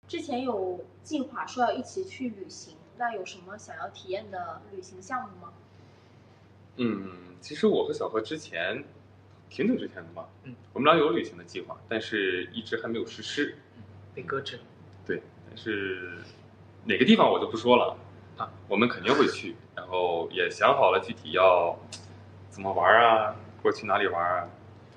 之前有计划说要一起去旅行，那有什么想要体验的旅行项目吗？其实我和小何之前挺久之前的嘛，我们俩有旅行的计划，但是一直还没有实施，被搁置了。对，但是哪个地方我就不说了啊，我们肯定会去，然后也想好了具体要怎么玩啊，或者去哪里玩啊，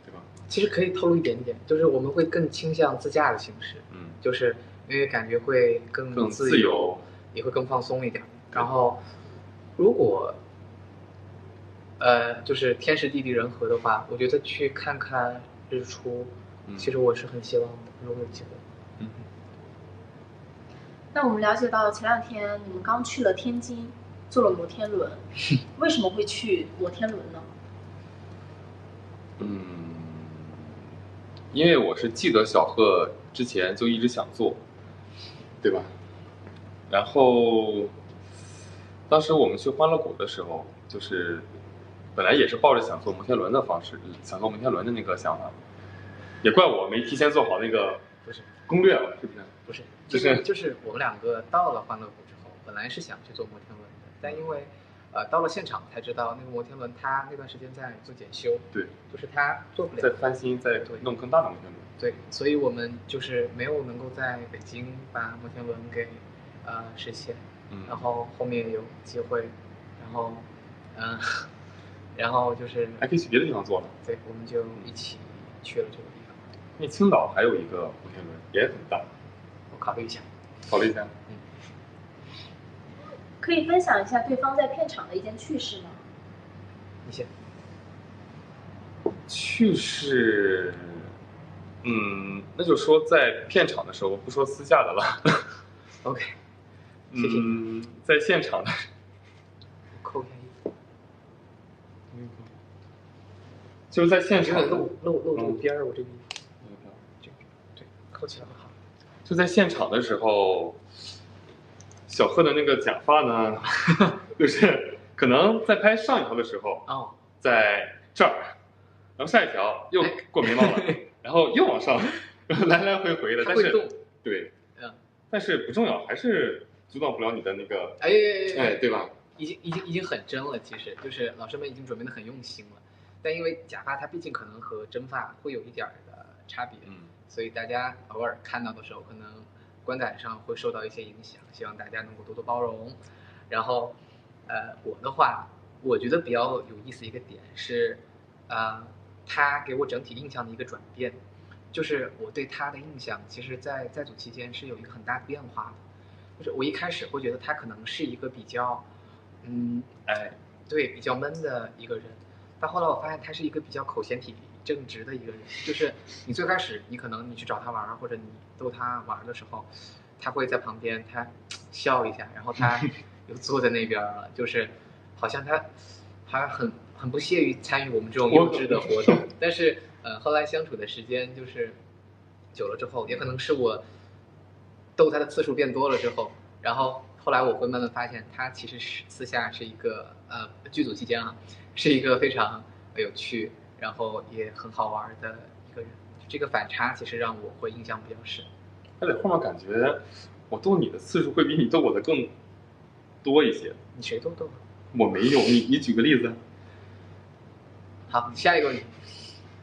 对吧？其实可以透露一点点，就是我们会更倾向自驾的形式，就是因为感觉会更自由，也会更放松一点。然后，如果就是天时地利人和的话，我觉得去看看日出，其实我是很希望的，如果有机会。那我们了解到前两天你们刚去了天津，坐了摩天轮，为什么会去摩天轮呢？因为我是记得小贺之前就一直想做，对吧？然后当时我们去欢乐谷的时候，就是本来也是抱着想坐摩天轮的方式，想坐摩天轮的那个想法，也怪我没提前做好那个攻略了，是不是？不是，就是我们两个到了欢乐谷之后，本来是想去坐摩天轮的，但因为到了现场才知道那个摩天轮它那段时间在做检修，对，就是它做不了，在翻新，在弄更大的摩天轮。对，所以我们就是没有能够在北京把摩天轮给实现，然后后面有机会，然后就是还可以去别的地方做了。对，我们就一起去了这个地方。那青岛还有一个摩天轮也很大，我考虑一下。考虑一下。可以分享一下对方在片场的一件趣事吗？你先。趣事，那就说在片场的时候，不说私下的了。OK， 谢谢。在现场的，扣一下衣服。就是在现场露住边儿，我这个衣服。对，扣起来好。就在现场的时候，小贺的那个假发呢，就是可能在拍上一条的时候，在这儿，然后下一条又过眉毛了，然后又往上，来来回回的，但是对，但是不重要，还是阻挡不了你的那个，对吧？已经很真了，其实就是老师们已经准备的很用心了，但因为假发它毕竟可能和真发会有一点的差别，所以大家偶尔看到的时候，可能观感上会受到一些影响，希望大家能够多多包容。然后，我的话，我觉得比较有意思一个点是，他给我整体印象的一个转变，就是我对他的印象，其实在组期间是有一个很大的变化的。就是我一开始会觉得他可能是一个比较，对，比较闷的一个人，但后来我发现他是一个比较口嫌体正直的一个人。就是你最开始你可能你去找他玩或者你逗他玩的时候，他会在旁边他笑一下，然后他又坐在那边了，就是好像他很不屑于参与我们这种幼稚的活动。但是后来相处的时间就是久了之后，也可能是我逗他的次数变多了之后，然后后来我会慢慢发现，他其实是私下是一个剧组期间是一个非常有趣，然后也很好玩的一个人。这个反差其实让我会印象比较深。而且后面感觉我逗你的次数会比你逗我的更多一些。你谁都逗了？我没有，你举个例子。好，下一个问题。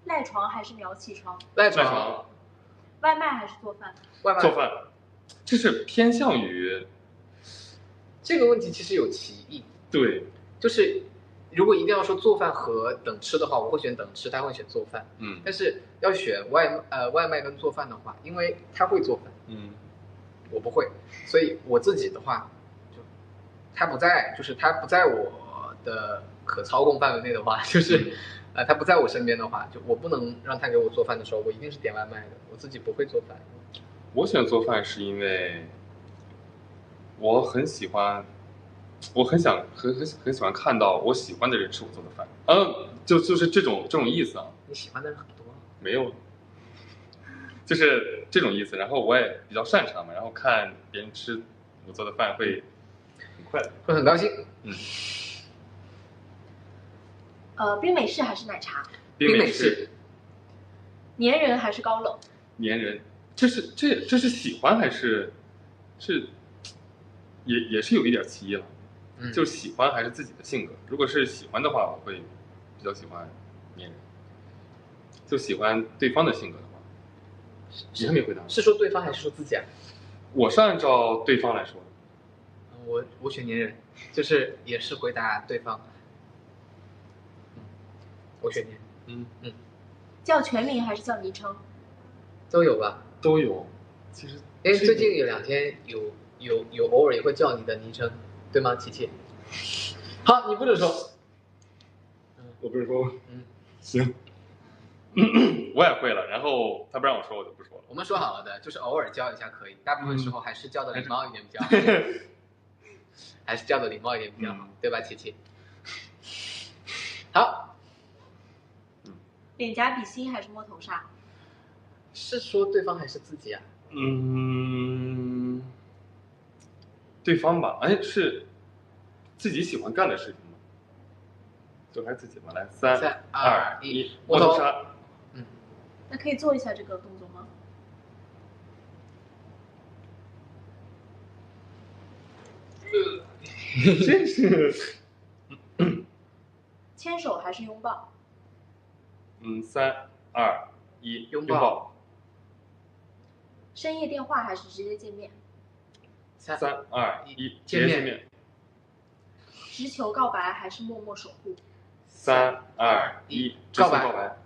赖床还是秒起床？赖床。外卖还是做饭？外卖。做饭。这是偏向于这个问题其实有歧义。对，就是如果一定要说做饭和等吃的话，我会选等吃，他会选做饭。但是要选外卖跟做饭的话，因为他会做饭，我不会，所以我自己的话，就他不在我的可操控范围内的话，就是他不在我身边的话，就我不能让他给我做饭的时候，我一定是点外卖的，我自己不会做饭。我选做饭是因为我很喜欢，我很喜欢看到我喜欢的人吃我做的饭，就是这种意思啊。你喜欢的人很多？没有，就是这种意思。然后我也比较擅长嘛，然后看别人吃我做的饭会很快乐，会很高兴。冰美式还是奶茶？冰美式。粘人还是高冷？粘人。这是喜欢还是也是有一点歧义了，就是喜欢还是自己的性格。如果是喜欢的话，我会比较喜欢粘人；就喜欢对方的性格的话，你还没回答，是说对方还是说自己啊？我是按照对方来说的。我选粘人，就是也是回答对方。我选粘。叫全名还是叫昵称？都有吧？都有。其实，最近有2天有偶尔也会叫你的昵称，对吗，琪琪？好，你不准说。我不是说，行，我也会了。然后他不让我说，我就不说了。我们说好了的，就是偶尔叫一下可以，大部分时候还是叫的礼貌一点比较好，还是叫的礼貌一点比较好，对吧，琪琪？好。脸颊比心还是摸头杀？是说对方还是自己啊？对方吧。哎，是自己喜欢干的事情吗？就还是自己吧。来，3、2、1，摸头杀。那可以做一下这个动作吗？真是。牵手还是拥抱？3、2、1，拥抱。深夜电话还是直接见面？3、2、1，直接见面。直球告白还是默默守护？3、2、1，直球告白。